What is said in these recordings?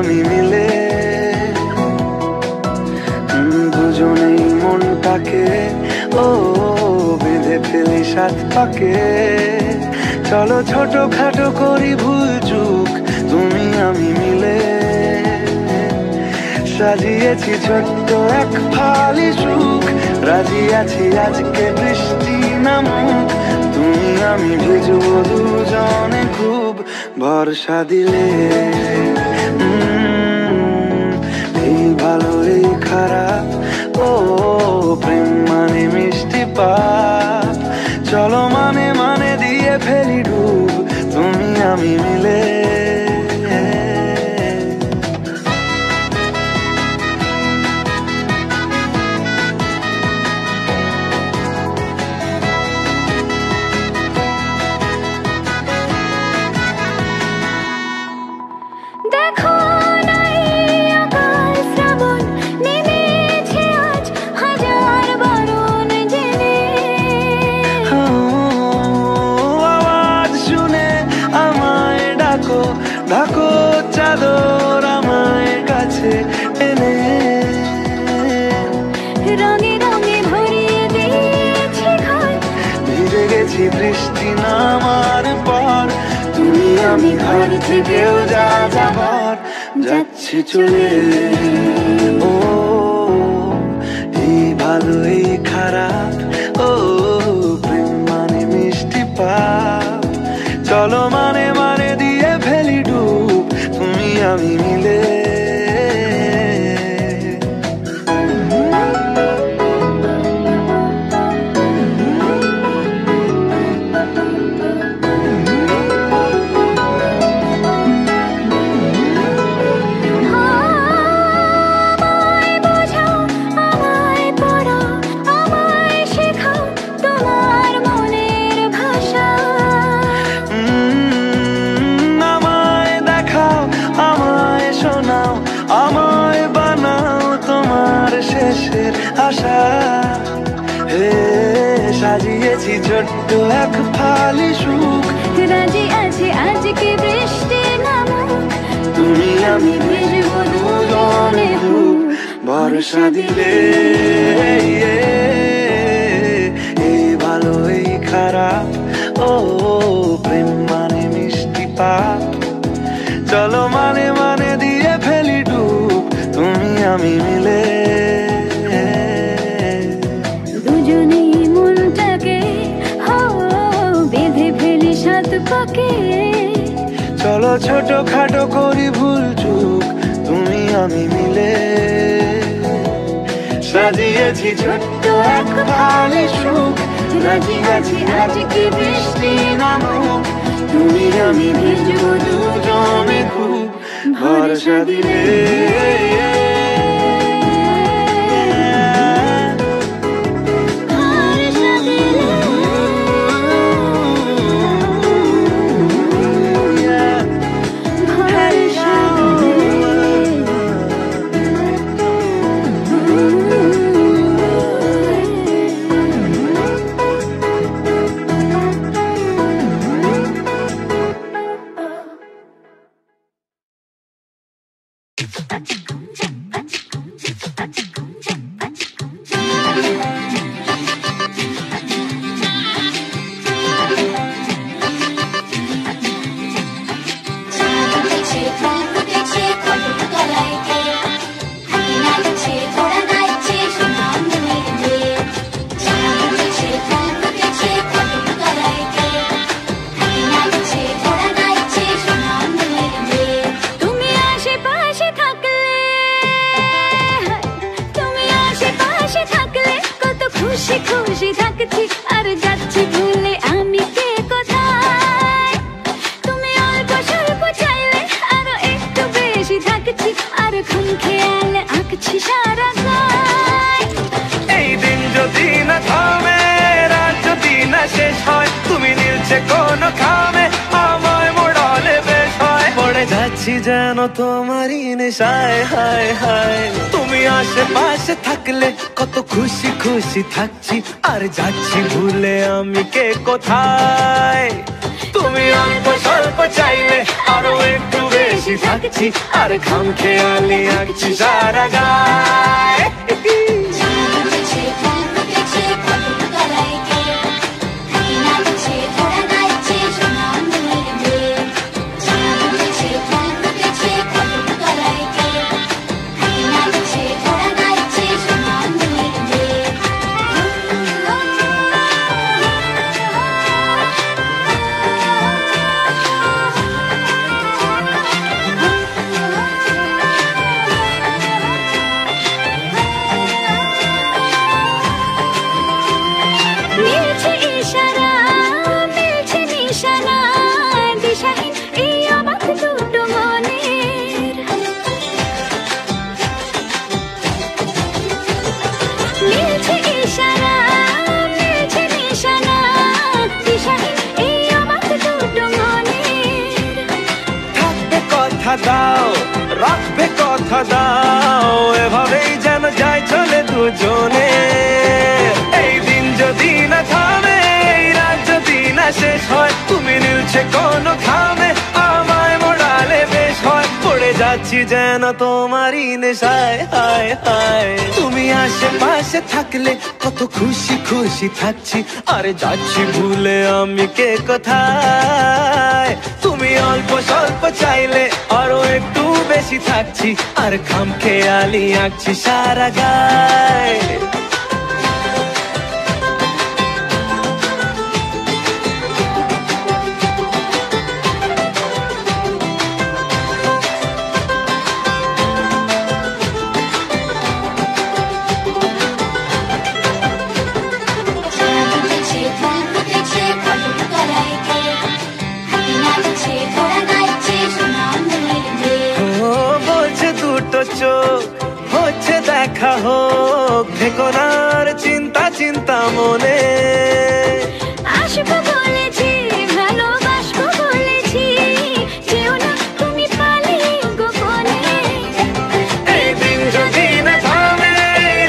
আমি মিলে দুজনেই মনটাকে ও বেঁধে ফেলি সাত পাকে। চলো ছোটখাটো করি ভুল চুক তুমি আমি মিলে। সাজিয়েছি ছোট্ট এক ফালি সুখ, রাজি আছি আজকে বৃষ্টি নামুক। তুমি আমি ভিজবো দুজনে খুব ভরসা দিলে। এই ভালো এই খারাপ ও প্রেম মানে মিষ্টি পাপ। চলো মানে মানে দিয়ে ফেলি ডুব তুমি আমি মিলে। ঢাকো চাদর আমায় কাছে এনে, রঙে রঙে ভরিয়ে দিয়েছি ঘর। ভিজে গেছি বৃষ্টি নামার পর, তুমি আমি ঘর থেকেও যা যাবার যাচ্ছি চলে। ও এই ভালো এই খারাপ ও প্রেম মানে মিষ্টি পাপ। চলো মানে মানে দিয়ে ফেলি ডুব তুমি আমি মিলে। আশা হে সাজিয়েছি ছোট্ট এক ফালি সুখ, রাজি আছি আজকে বৃষ্টি নামুক। তুমি আমি ভিজবো দুজনে খুব ভরসা দিলে। এই ভালো এই খারাপ ও প্রেম মানে মিষ্টি পাপ। চলো মানে মানে দিয়ে ফেলি ডুব তুমি আমি মিলে। চলো ছোট খাটো করি ভুল চুক তুমি আমি মিলে। সাজিয়েছি ছোট্ট এক ফালি সুখ, রাজি আছি আজকে বৃষ্টি নামুক। তুমি আমি ভিজবো দুজনে খুব ভরসা দিলে। যেন তোমারই নেশায় হায় হায়। তুমি আশেপাশে থাকলে কত খুশি খুশি থাকছি, আর যাচ্ছি ভুলে আমি কে কোথায়। তুমি অল্প স্বল্প চাইলে আরো একটু বেশি থাক থাকছি আর খামখেয়ালি আঁকছি সারা গায় দাও রাখবে কথা দাও এভাবেই যেন যায় চলে দুজনে এই দিন যদি না থামে এই রাত যদি না শেষ হয় তুমি নিলছে কোনো খামে আমায় মোড়ালে বেশ হয় পড়ে যাচ্ছি যেন তোমারই নেশায় হায় হায় তুমি আশেপাশে থাকলে কত খুশি খুশি থাকছি আরে যাচ্ছি ভুলে আমি কে কোথায় তুমি অল্প স্বল্প চাইলে আরো একটু বেশি থাকছি আর খামখেয়ালি আঁকছি সারা গায় হচ্ছে দেখা হোক দেখো না আর চিন্তা চিন্তা মনে আসবো বলেছি ভালোবাসবো বলেছি যেও না তুমি পালিয়ে গোপনে এই দিন যদি না থামে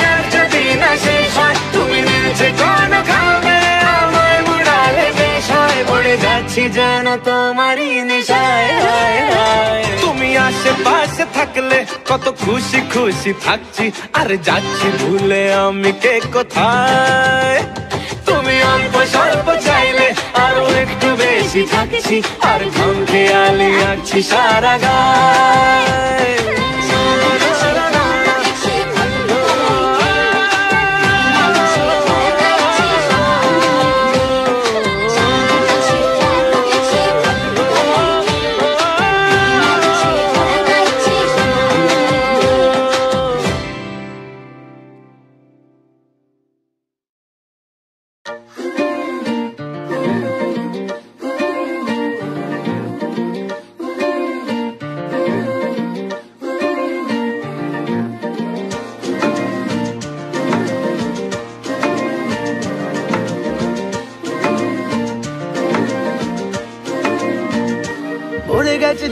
রাত যদি না শেষ হয় তুমি নিচে কোনো খাবে আমায় মুড়ালে বেশ হয় পড়ে যাচ্ছি যেন তোমারই নেশায় হায় হায় তুমি আশেপাশে থাকলে কত খুশি খুশি থাকছি আর যাচ্ছি ভুলে আমি কে কোথায় তুমি অল্প স্বল্প চাইলে আরো একটু বেশি থাকছি আর খামখেয়ালি আঁকছি সারা গায়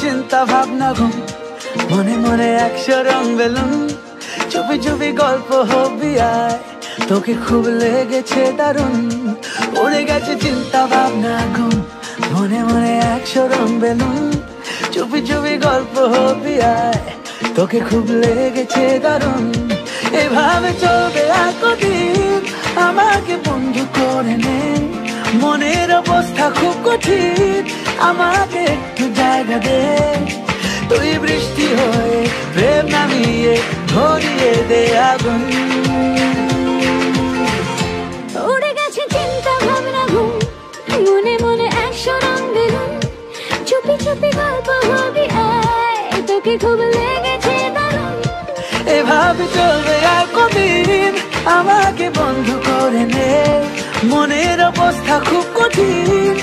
চিন্তা ভাবনা ঘুম মনে মনে 100 রং বেলুন চুপি চুপি গল্প হবি আয় তোকে খুব লেগেছে দারুণ উড়ে গেছে চিন্তা ভাবনা ঘুম মনে মনে 100 রং বেলুন চুপি চুপি গল্প হবি আয় তোকে খুব লেগেছে দারুণ এভাবে চলবে আর কদিন আমাকে বন্ধু করে নে মনের অবস্থা খুব কঠিন আমাকে একটু জায়গা দে তুই বৃষ্টি হয়ে প্রেম নামিয়ে ধরিয়ে দে আগুন উড়ে গেছে চিন্তা ভাবনা ঘুম মনে মনে 100 রং বেলুন চুপি চুপি গল্প হবি আয় তোকে খুব লেগেছে দারুণ এভাবে চলবে আর কদিন আমাকে বন্ধু করে নে মনের অবস্থা খুব কঠিন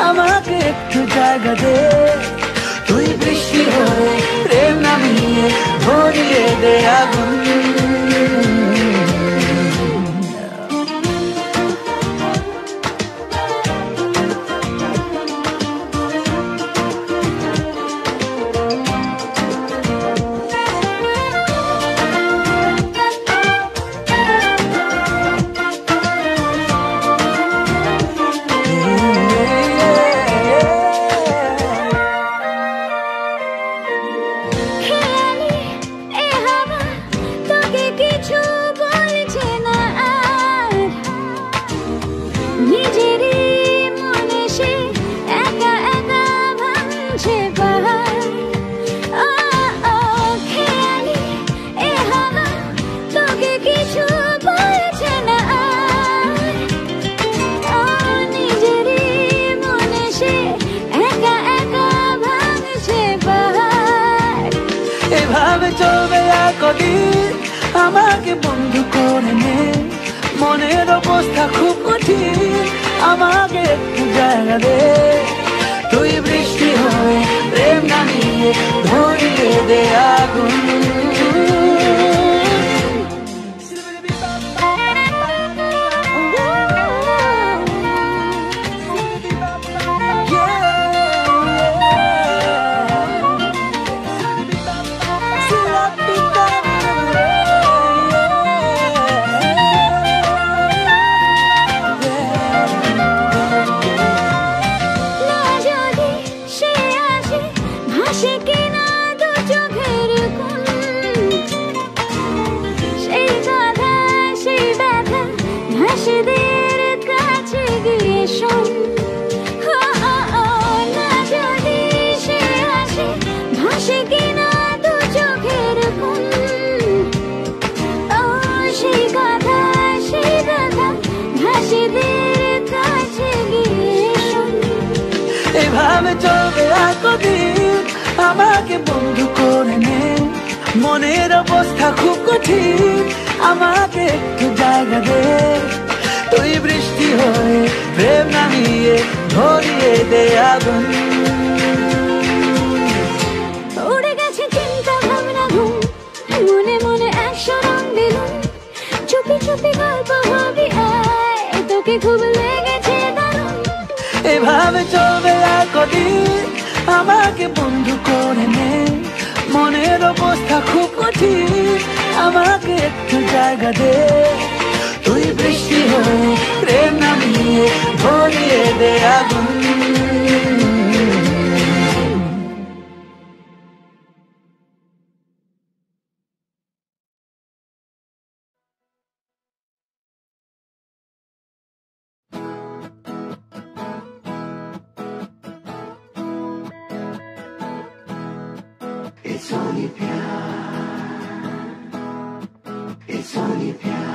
আমাকে একটু জায়গা দে তুই বৃষ্টি হয়ে প্রেম নামিয়ে ধরিয়ে দে আগুন কদিন আমাকে বন্ধু করে নে, মনের অবস্থা খুব কঠিন, আমাকে একটু জায়গা দে। তুই বৃষ্টি হয়ে প্রেম নামিয়ে ধরিয়ে দে আগুন। এভাবে চলবে আর কদিন আমাকে বন্ধু করে নে, মনের অবস্থা খুব কঠিন, আমাকে একটু জায়গা দে। তুই বৃষ্টি হয়ে প্রেম নামিয়ে ধরিয়ে দে আগুন। উড়ে গেছে চিন্তা ভাবনা ঘুম, মনে মনে একশো রং বেলুন, চুপি চুপি গল্প হবি আয়, তোকে খুব লেগেছে দারুণ। এভাবে চলবে আর কদিন আমাকে বন্ধু করে নে, মনের অবস্থা খুব কঠিন, আমাকে একটু জায়গা দে। তুই বৃষ্টি হয়ে প্রেম নামিয়ে ধরিয়ে দে আগুন। It's only प्यार, it's only प्यार।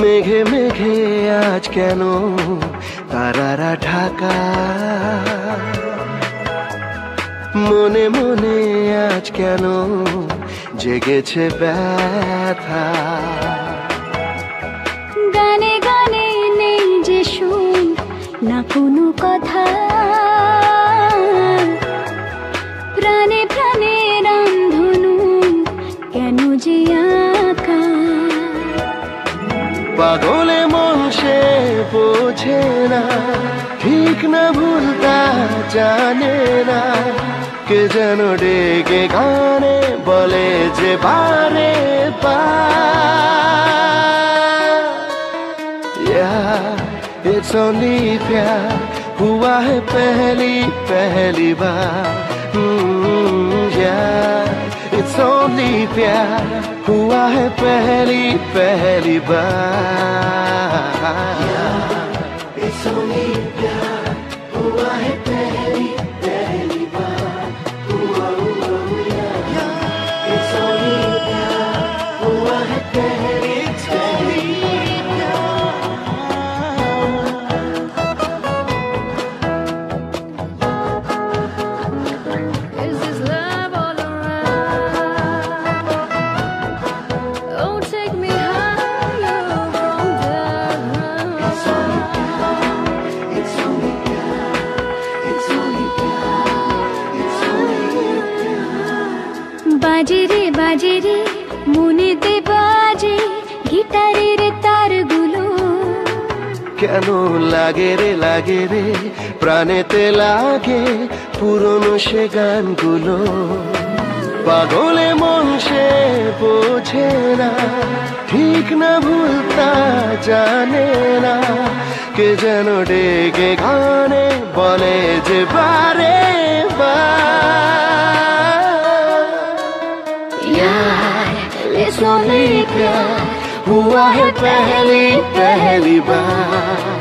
মেঘে মেঘে আজ কেন তারারা ঢাকা, মনে মনে আজ কেন জেগেছে ব্যথা। গানে গানে নেই যে শুন না কোনো কথা, প্রাণে প্রাণে রামধনু কেন যে আঁকা। পাগলে মন সে বোঝে না, ঠিক না ভুলতা জানে না, কে যেন ডেকে গানে বলে যে বারে বার। It's only प्यार हुआ है पहली पहली बार। It's only प्यार हुआ है पहली पहली बार। It's only प्यार हुआ है पहली पहली बार। It's only प्यार हुआ है पहली पहली বাজে রে বাজে রে মনেতে বাজে গিটারের তারগুলো, কেন লাগে রে প্রাণেতে লাগে পুরনো সে গানগুলো। পাগলে মন সে বোঝে না, ঠিক না ভুলতা জানে না, কে যেন ডেকে গানে বলে যে বারে বার। यार it's only प्यार हुआ है पहली पहली बार.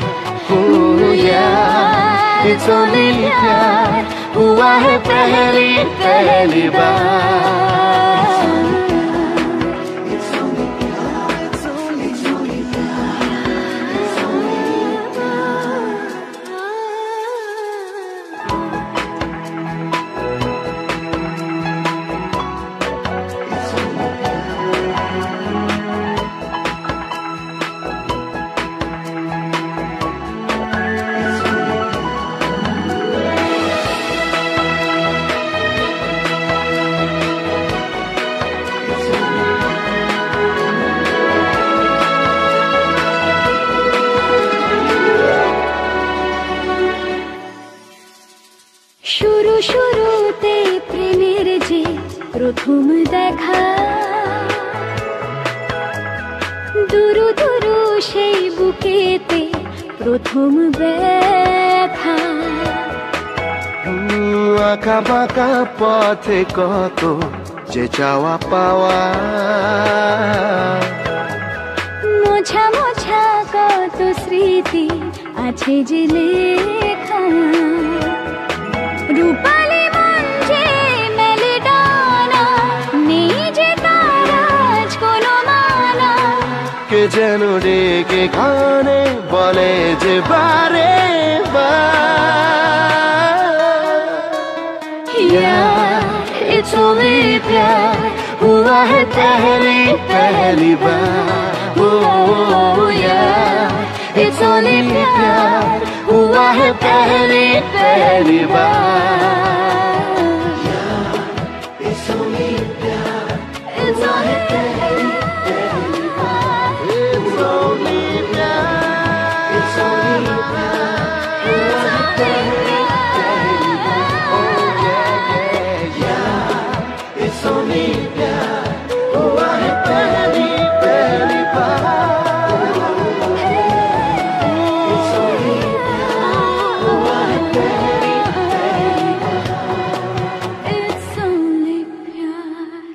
Oh yeah, it's only प्यार. हुआ है पहली पहली बार. শুরু শুরুতে প্রেমের যে প্রথম দেখা, দুরু দুরু সেই বুকেতে প্রথম ব্যথা, আঁকা বাঁকা পথে কত যে চাওয়া পাওয়া, মোছা মোছা কত স্মৃতি আছে যে লেখা, রূপালি মন যে মেলে ডানা, নেই যে তার আজ কোনো মানা, কে যেন ডেকে কানে বলে যে বারে It's only प्यार हुआ है पहली पहली बार. Oh yeah, it's only प्यार हुआ है पहली पहली बार. It's only प्यार, it's only पहली पहली बार. It's only प्यार, It's only प्यार, it's only पहली बार. Oh yeah, yeah. It's only प्यार हुआ है पहली पहली बार. It's only प्यार हुआ है पहली पहली बार. It's only प्यार.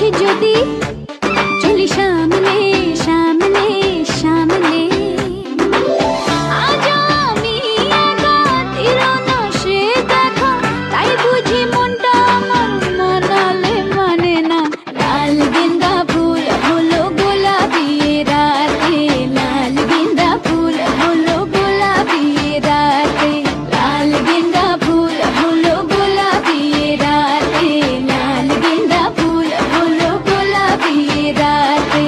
আসে যদি চলি সামনে সামনে সামনে আজ আমি একা তিরনা সে দেখা তাই বুঝি মনটা আমার মানালে মানে না লাল গেন্দা ফুল হলো গোলাপি রাতে লাল গেন্দা ফুল হলো গোলাপি রাতে লাল গেন্দা ফুল হলো গোলাপি রাতে লাল গেন্দা ফুল হলো গোলাপি রাতে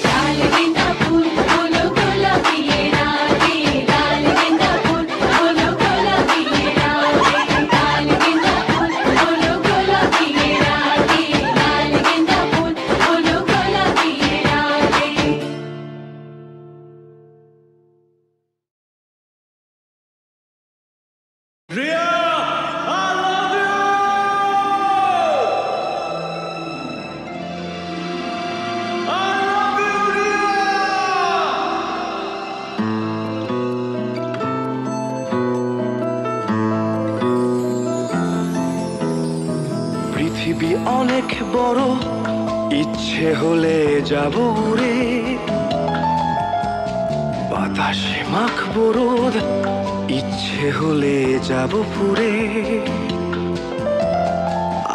লাল গেন্দা ফুল হলো গোলাপি রাতে লাল গেন্দা ফুল হলো গোলাপি রাতে লাল গেন্দা ফুল হলো গোলাপি রাতে লাল গেন্দা ফুল হলো গোলাপি রাতে Riya, I love you! I love you, Riya! পৃথিবী অনেক বড়, ইচ্ছে হলে যাব উড়ে, বাতাসে মাখবো রোদ, ইচ্ছে হলে যাব পুরে,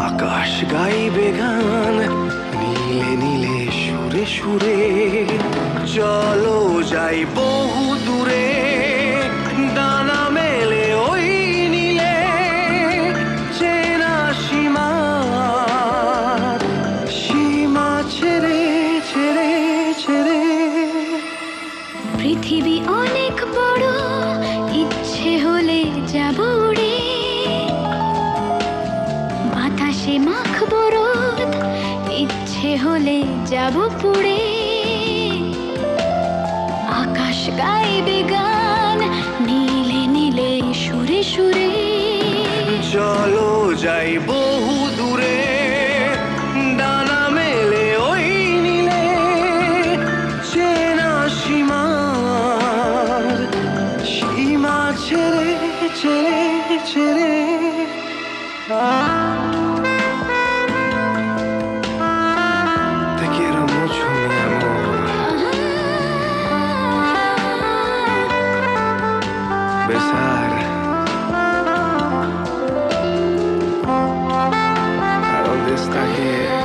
আকাশ গাইবে গান নীলে নীলে সুরে সুরে, চলো যাই বহু দূরে, ডানা মেলে ওই নীলে, চেনা সীমা সীমা ছেড়ে ছেড়ে ছেড়ে। পৃথিবী অনেক বড়, ইচ্ছে হলে যাব উড়ে, বাতাসে মাখবো রোদ, ইচ্ছে হলে যাব পুড়ে, আকাশ গাইবে গান নীলে নীলে সুরে সুরে, চলো যাই বহু দূরে, ডানা মেলে ওই নীলে, চেনা সীমা সীমা ছেড়ে ছেড়ে ছেড়ে। Te quiero mucho, mi amor. Besar. ¿A dónde está here?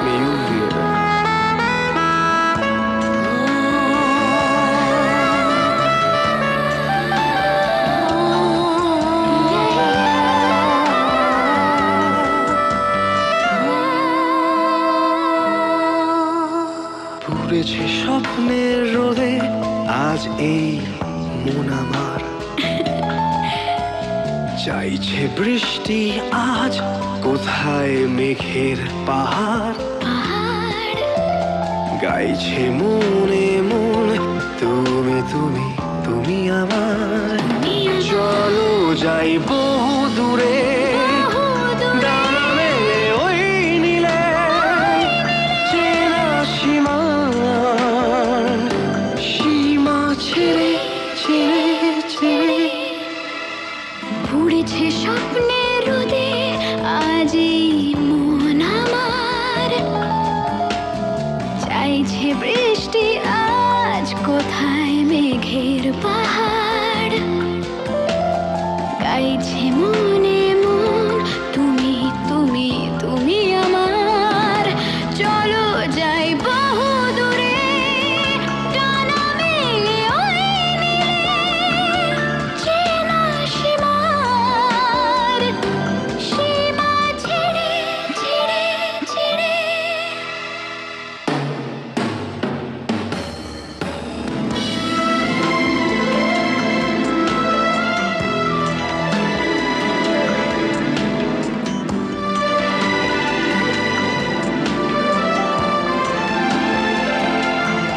Mi lluvia. পুড়েছে স্বপ্নের রোদে আজ এই মন আমার, চাইছে বৃষ্টি আজ কোথায় মেঘের পাহাড়, পাহাড় গাইছে মনে মন তুমি তুমি তুমি আমার, চলো যাই বহু দূরে, ডানা মেলে ওই নীলে, চেনা সীমা সীমা ছেড়ে ছেড়ে ছেড়ে। পুড়েছে স্বপ্নের রোদে আজ এই